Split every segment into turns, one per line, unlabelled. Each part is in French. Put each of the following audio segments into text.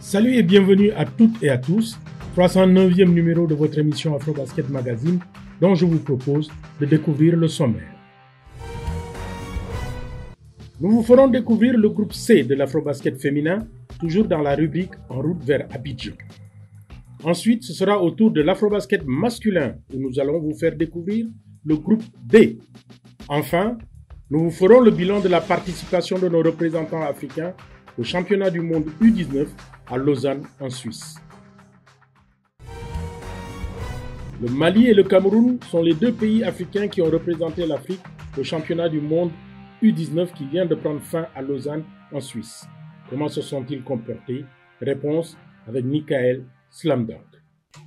Salut et bienvenue à toutes et à tous, 309e numéro de votre émission Afrobasket Magazine dont je vous propose de découvrir le sommaire. Nous vous ferons découvrir le groupe C de l'Afrobasket féminin, toujours dans la rubrique En route vers Abidjan. Ensuite, ce sera au tour de l'Afrobasket masculin où nous allons vous faire découvrir le groupe D. Enfin, nous vous ferons le bilan de la participation de nos représentants africains au championnat du monde U19 à Lausanne en Suisse. Le Mali et le Cameroun sont les deux pays africains qui ont représenté l'Afrique au championnat du monde U19 qui vient de prendre fin à Lausanne en Suisse. Comment se sont-ils comportés? Réponse avec Michael Slamdunk.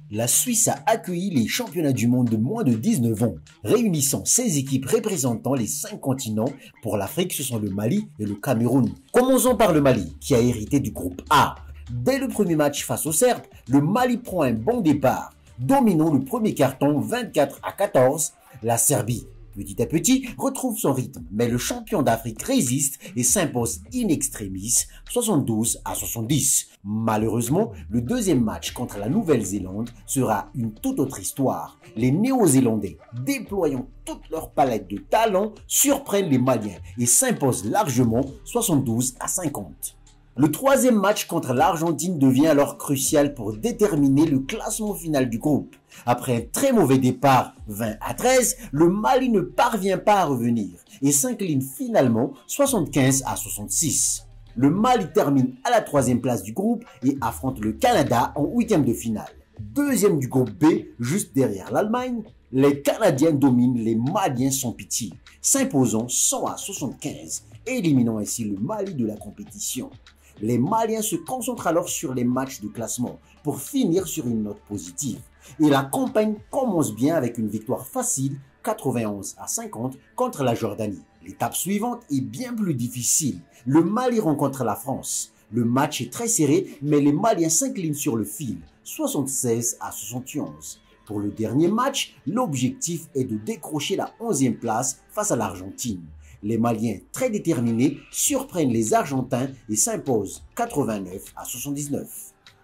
La Suisse a accueilli les championnats du monde de moins de 19 ans, réunissant 16 équipes représentant les 5 continents. Pour l'Afrique, ce sont le Mali et le Cameroun. Commençons par le Mali, qui a hérité du groupe A. Dès le premier match face aux Serbes, le Mali prend un bon départ, dominant le premier carton 24-14. La Serbie, petit à petit, retrouve son rythme, mais le champion d'Afrique résiste et s'impose in extremis 72-70. Malheureusement, le deuxième match contre la Nouvelle-Zélande sera une toute autre histoire. Les Néo-Zélandais, déployant toute leur palette de talents, surprennent les Maliens et s'imposent largement 72-50. Le troisième match contre l'Argentine devient alors crucial pour déterminer le classement final du groupe. Après un très mauvais départ 20-13, le Mali ne parvient pas à revenir et s'incline finalement 75-66. Le Mali termine à la troisième place du groupe et affronte le Canada en huitième de finale. Deuxième du groupe B, juste derrière l'Allemagne, les Canadiens dominent les Maliens sans pitié, s'imposant 100-75, éliminant ainsi le Mali de la compétition. Les Maliens se concentrent alors sur les matchs de classement pour finir sur une note positive. Et la campagne commence bien avec une victoire facile, 91-50 contre la Jordanie. L'étape suivante est bien plus difficile. Le Mali rencontre la France. Le match est très serré, mais les Maliens s'inclinent sur le fil, 76-71. Pour le dernier match, l'objectif est de décrocher la 11e place face à l'Argentine. Les Maliens, très déterminés, surprennent les Argentins et s'imposent 89-79.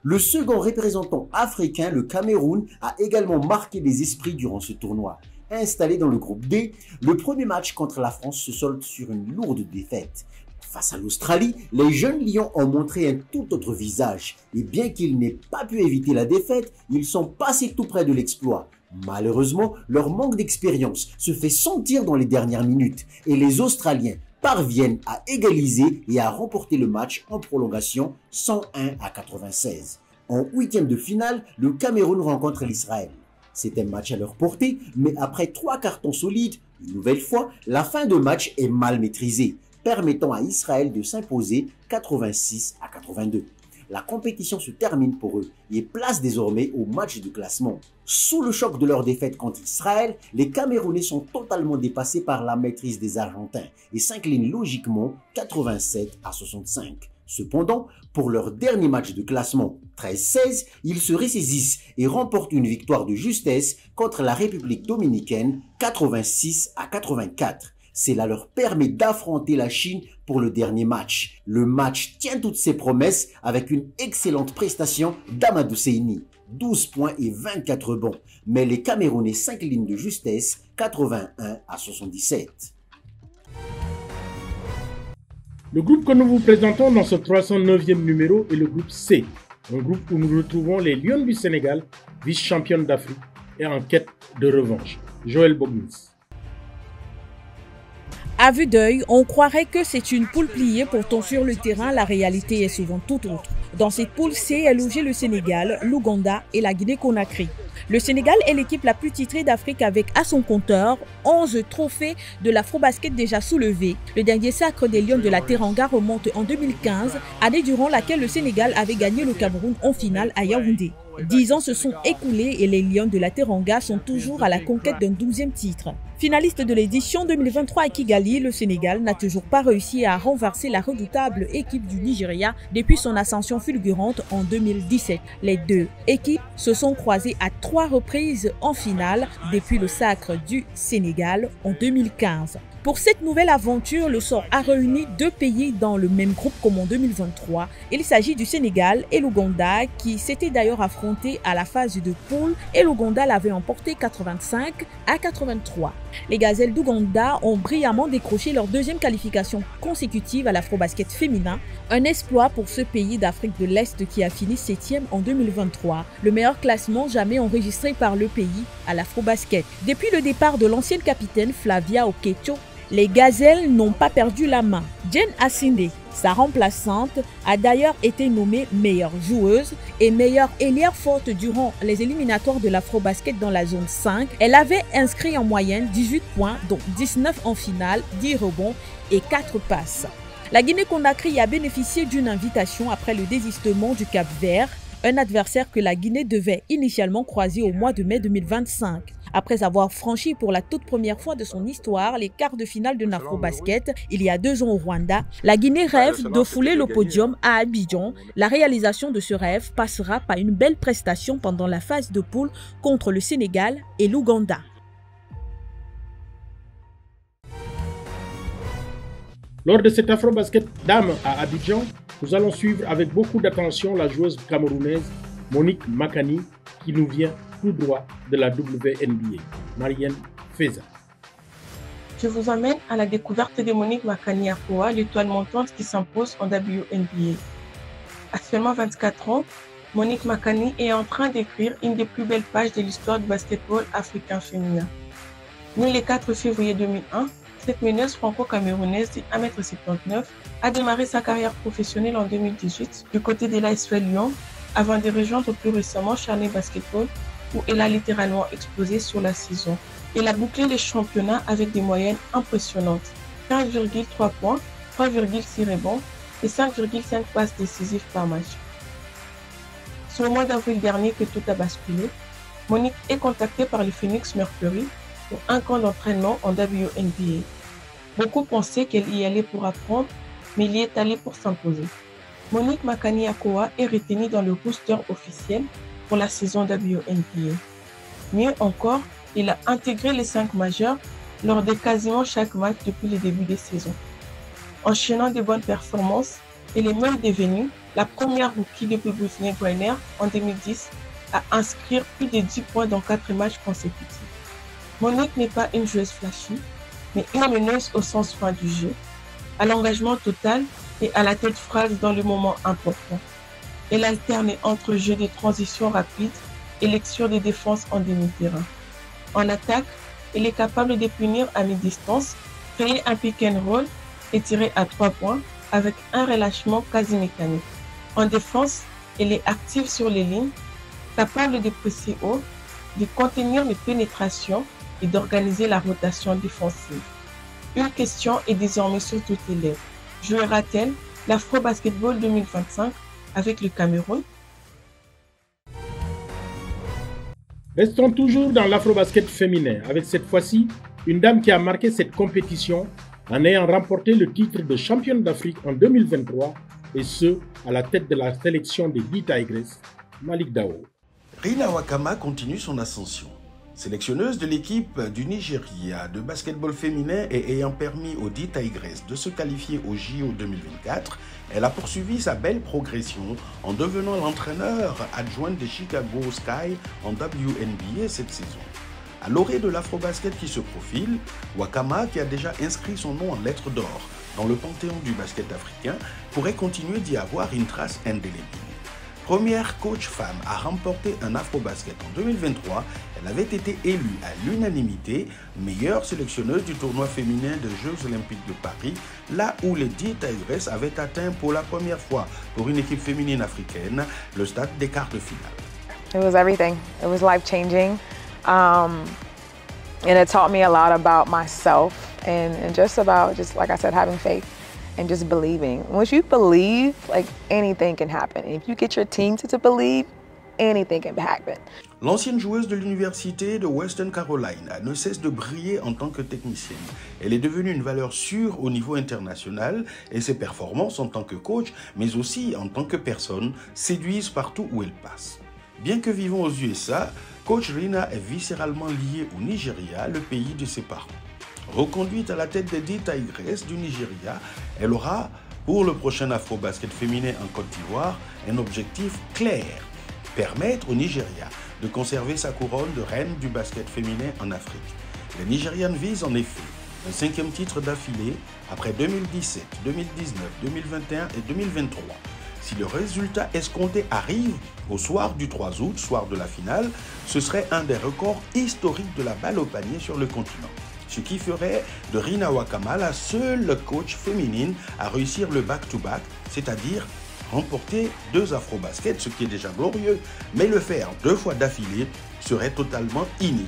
Le second représentant africain, le Cameroun, a également marqué les esprits durant ce tournoi. Installé dans le groupe D, le premier match contre la France se solde sur une lourde défaite. Face à l'Australie, les jeunes Lions ont montré un tout autre visage et bien qu'ils n'aient pas pu éviter la défaite, ils sont passés tout près de l'exploit. Malheureusement, leur manque d'expérience se fait sentir dans les dernières minutes et les Australiens parviennent à égaliser et à remporter le match en prolongation 101-96. En huitième de finale, le Cameroun rencontre l'Israël. C'est un match à leur portée, mais après 3 cartons solides, une nouvelle fois, la fin de match est mal maîtrisée, permettant à Israël de s'imposer 86-82. La compétition se termine pour eux et place désormais au match de classement. Sous le choc de leur défaite contre Israël, les Camerounais sont totalement dépassés par la maîtrise des Argentins et s'inclinent logiquement 87-65. Cependant, pour leur dernier match de classement 13-16, ils se ressaisissent et remportent une victoire de justesse contre la République dominicaine 86-84. Cela leur permet d'affronter la Chine pour le dernier match. Le match tient toutes ses promesses avec une excellente prestation d'Amadou Seyni, 12 points et 24 rebonds. Mais les Camerounais s'inclinent de justesse 81-77.
Le groupe que nous vous présentons dans ce 309e numéro est le groupe C, un groupe où nous retrouvons les Lions du Sénégal, vice-championnes d'Afrique et en quête de revanche. Joël Bognis.
À vue d'œil, on croirait que c'est une poule pliée, pourtant sur le terrain, la réalité est souvent tout autre. Dans cette poule C est logé le Sénégal, l'Ouganda et la Guinée-Conakry. Le Sénégal est l'équipe la plus titrée d'Afrique avec à son compteur 11 trophées de l'Afrobasket déjà soulevés. Le dernier sacre des Lions de la Teranga remonte en 2015, année durant laquelle le Sénégal avait gagné le Cameroun en finale à Yaoundé. 10 ans se sont écoulés et les Lions de la Teranga sont toujours à la conquête d'un 12e titre. Finaliste de l'édition 2023 à Kigali, le Sénégal n'a toujours pas réussi à renverser la redoutable équipe du Nigeria depuis son ascension fulgurante en 2017. Les deux équipes se sont croisées à 3 reprises en finale depuis le sacre du Sénégal en 2015. Pour cette nouvelle aventure, le sort a réuni deux pays dans le même groupe comme en 2023. Il s'agit du Sénégal et l'Ouganda qui s'étaient d'ailleurs affrontés à la phase de poule et l'Ouganda l'avait emporté 85-83. Les Gazelles d'Ouganda ont brillamment décroché leur deuxième qualification consécutive à l'Afrobasket féminin, un exploit pour ce pays d'Afrique de l'Est qui a fini 7e en 2023, le meilleur classement jamais enregistré par le pays à l'Afrobasket. Depuis le départ de l'ancienne capitaine Flavia Okecho, les Gazelles n'ont pas perdu la main. Jen Asinde, sa remplaçante, a d'ailleurs été nommée meilleure joueuse et meilleure ailière forte durant les éliminatoires de l'Afrobasket dans la zone 5. Elle avait inscrit en moyenne 18 points, dont 19 en finale, 10 rebonds et 4 passes. La Guinée-Conakry a bénéficié d'une invitation après le désistement du Cap-Vert, un adversaire que la Guinée devait initialement croiser au mois de mai 2025. Après avoir franchi pour la toute première fois de son histoire les quarts de finale de l'Afrobasket il y a 2 ans au Rwanda, la Guinée rêve de fouler le podium à Abidjan. La réalisation de ce rêve passera par une belle prestation pendant la phase de poule contre le Sénégal et l'Ouganda.
Lors de cet Afrobasket dames à Abidjan, nous allons suivre avec beaucoup d'attention la joueuse camerounaise Monique Makani qui nous vient tout droit de la WNBA, Marianne Feza.
Je vous emmène à la découverte de Monique Makani Akoa, l'étoile montante qui s'impose en WNBA. Actuellement 24 ans, Monique Makani est en train d'écrire une des plus belles pages de l'histoire du basketball africain féminin. Née le 4 février 2001, cette meneuse franco-camerounaise de 1m79 a démarré sa carrière professionnelle en 2018 du côté de l'ASvel Lyon avant de rejoindre plus récemment Charney Basketball où elle a littéralement explosé sur la saison. Elle a bouclé les championnats avec des moyennes impressionnantes, 15,3 points, 3,6 rebonds et 5,5 passes décisives par match. C'est au mois d'avril dernier que tout a basculé. Monique est contactée par le Phoenix Mercury pour un camp d'entraînement en WNBA. Beaucoup pensaient qu'elle y allait pour apprendre, mais elle y est allée pour s'imposer. Monique Makani Akoa est retenue dans le roster officiel pour la saison WNBA. Mieux encore, il a intégré les 5 majeurs lors de quasiment chaque match depuis le début des saisons. Enchaînant de bonnes performances, elle est même devenue la première rookie depuis Brittney Griner en 2010 à inscrire plus de 10 points dans 4 matchs consécutifs. Monique n'est pas une joueuse flashy, mais une meneuse au sens fin du jeu, à l'engagement total et à la tête phrase dans le moment important. Elle alterne entre jeu de transition rapide et lecture des défenses en demi-terrain. En attaque, elle est capable de punir à mi-distance, créer un pick and roll et tirer à 3 points avec un relâchement quasi mécanique. En défense, elle est active sur les lignes, capable de presser haut, de contenir les pénétrations et d'organiser la rotation défensive. Une question est désormais sur toutes les lèvres. Jouera-t-elle l'Afro-Basketball 2025 avec le Cameroun?
Restons toujours dans l'Afrobasket féminin avec cette fois-ci une dame qui a marqué cette compétition en ayant remporté le titre de championne d'Afrique en 2023 et ce, à la tête de la sélection des 10 Tigresses, Malik Daho.
Rina Wakama continue son ascension. Sélectionneuse de l'équipe du Nigeria de basketball féminin et ayant permis aux 10 Tigresses de se qualifier au JO 2024, elle a poursuivi sa belle progression en devenant l'entraîneur adjointe des Chicago Sky en WNBA cette saison. À l'orée de l'Afrobasket qui se profile, Wakama, qui a déjà inscrit son nom en lettres d'or dans le panthéon du basket africain, pourrait continuer d'y avoir une trace indélébile. Première coach femme à remporter un Afrobasket en 2023, elle avait été élue à l'unanimité meilleure sélectionneuse du tournoi féminin des Jeux Olympiques de Paris, là où les 10 Tigresses avaient atteint pour la première fois pour une équipe féminine africaine le stade des quarts de finale.
It was everything. It was life-changing. And it taught me a lot about myself and just about, like I said, having faith. And just believing. Once you believe, like anything can happen. If you get your team to believe, anything can happen.
L'ancienne joueuse de l'université de Western Carolina ne cesse de briller en tant que technicienne. Elle est devenue une valeur sûre au niveau international et ses performances en tant que coach, mais aussi en tant que personne, séduisent partout où elle passe. Bien que vivant aux USA, coach Rina est viscéralement liée au Nigeria, le pays de ses parents. Reconduite à la tête des 10 Tigresses du Nigeria, elle aura, pour le prochain Afro-Basket féminin en Côte d'Ivoire, un objectif clair: permettre au Nigeria de conserver sa couronne de reine du basket féminin en Afrique. Les Nigérianes visent en effet un 5e titre d'affilée après 2017, 2019, 2021 et 2023. Si le résultat escompté arrive au soir du 3 août, soir de la finale, ce serait un des records historiques de la balle au panier sur le continent. Ce qui ferait de Rina Wakama la seule coach féminine à réussir le back-to-back, c'est-à-dire remporter 2 Afro-Basket, ce qui est déjà glorieux, mais le faire 2 fois d'affilée serait totalement inutile.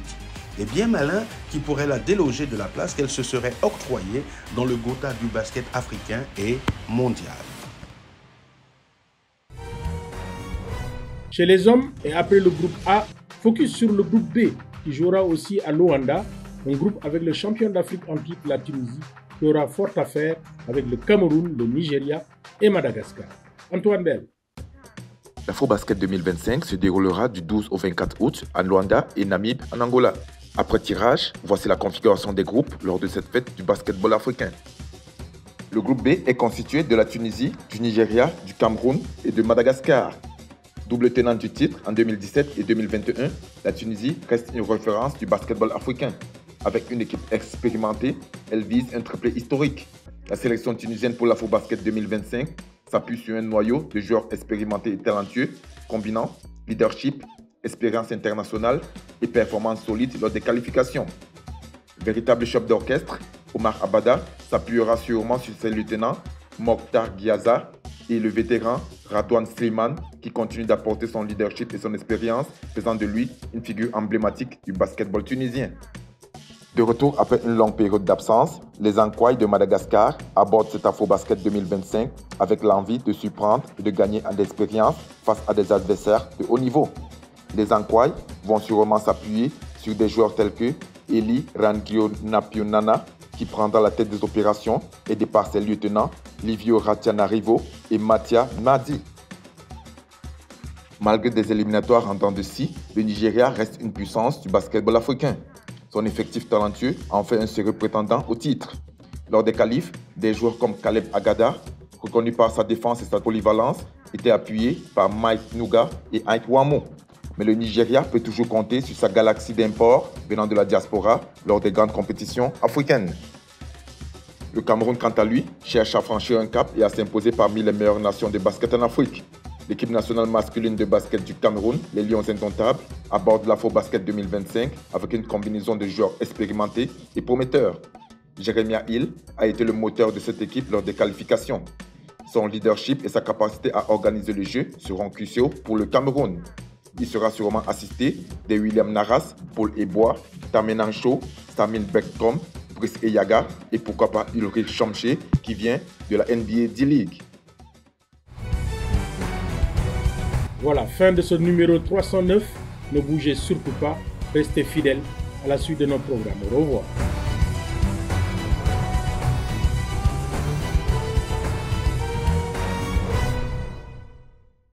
Et bien malin qui pourrait la déloger de la place qu'elle se serait octroyée dans le Gotha du basket africain et mondial.
Chez les hommes, et après le groupe A, focus sur le groupe B, qui jouera aussi à Luanda, un groupe avec le champion d'Afrique en titre, la Tunisie, qui aura fort à faire avec le Cameroun, le Nigeria et Madagascar. Antoine Bell.
L'Afro-Basket 2025 se déroulera du 12 au 24 août à Luanda et Namibe en Angola. Après tirage, voici la configuration des groupes lors de cette fête du basketball africain. Le groupe B est constitué de la Tunisie, du Nigeria, du Cameroun et de Madagascar. Double tenant du titre en 2017 et 2021, la Tunisie reste une référence du basketball africain. Avec une équipe expérimentée, elle vise un triplé historique. La sélection tunisienne pour l'Afro-Basket 2025 s'appuie sur un noyau de joueurs expérimentés et talentueux, combinant leadership, expérience internationale et performance solide lors des qualifications. Véritable chef d'orchestre, Omar Abada s'appuiera sûrement sur ses lieutenants Mokhtar Ghiaza et le vétéran Radouane Slimane, qui continue d'apporter son leadership et son expérience, faisant de lui une figure emblématique du basketball tunisien. De retour après une longue période d'absence, les Ankwaï de Madagascar abordent cet Afro-Basket 2025 avec l'envie de surprendre et de gagner en expérience face à des adversaires de haut niveau. Les Ankwaï vont sûrement s'appuyer sur des joueurs tels que Eli Rangionapionana, qui prendra la tête des opérations, aidé par ses lieutenants Livio Ratianarivo et Matia Madi. Malgré des éliminatoires en dents de scie, le Nigeria reste une puissance du basketball africain. Son effectif talentueux en fait un sérieux prétendant au titre. Lors des qualifs, des joueurs comme Caleb Agada, reconnu par sa défense et sa polyvalence, étaient appuyés par Mike Nuga et Ike Wamo. Mais le Nigeria peut toujours compter sur sa galaxie d'imports venant de la diaspora lors des grandes compétitions africaines. Le Cameroun, quant à lui, cherche à franchir un cap et à s'imposer parmi les meilleures nations de basket en Afrique. L'équipe nationale masculine de basket du Cameroun, les Lions Indomptables, aborde l'Afro-Basket 2025 avec une combinaison de joueurs expérimentés et prometteurs. Jeremiah Hill a été le moteur de cette équipe lors des qualifications. Son leadership et sa capacité à organiser le jeu seront cruciaux pour le Cameroun. Il sera sûrement assisté de William Naras, Paul Ebois, Tamenan Cho, Samin Beckstrom, Brice Eyaga et pourquoi pas Ulrich Chomché qui vient de la NBA D-League.
Voilà, fin de ce numéro 309. Ne bougez surtout pas, restez fidèles à la suite de nos programmes. Au revoir.